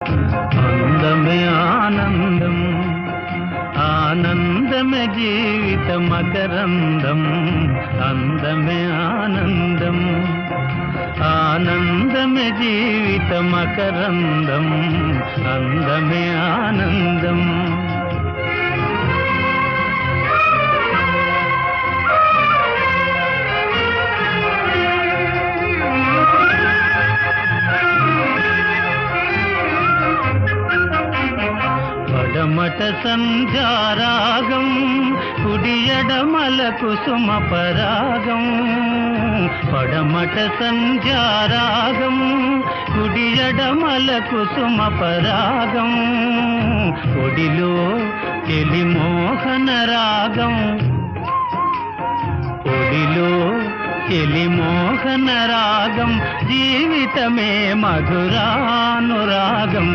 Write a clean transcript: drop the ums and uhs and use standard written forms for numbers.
అందమే ఆనందం, ఆనందమే జీవిత మకరందం. అందమే ఆనందం, ఆనందమే జీవిత మకరందం. అందమే ఆనందం. పడమట సంధ్యారాగం, కుడియడమల కుసుమ పరాగం. పడమట సంధ్యారాగం, కుడియడమల కుసుమ పరాగం. ఒడిలో చెలి మోహన రాగం, ఒడిలో చెలి మోహన రాగం. జీవితమే మధురానురాగం.